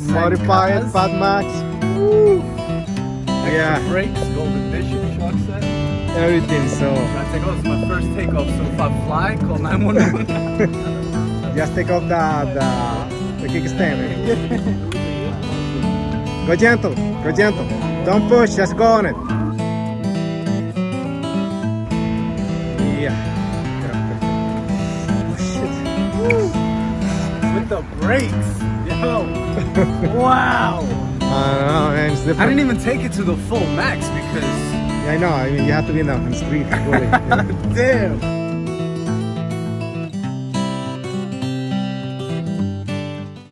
modified FatMAX. Yeah, Brakes, Gold Edition shock set. everything. So I take off. It's my first takeoff. So if I fly, call 911. just take off the kickstand. Go gentle, go gentle. Don't push, just go on it. Yeah. Oh shit. With the brakes. Yo. Wow. Man, it's different. I didn't even take it to the full max because. Yeah, I know. I mean, you have to be in the street. Really. Damn.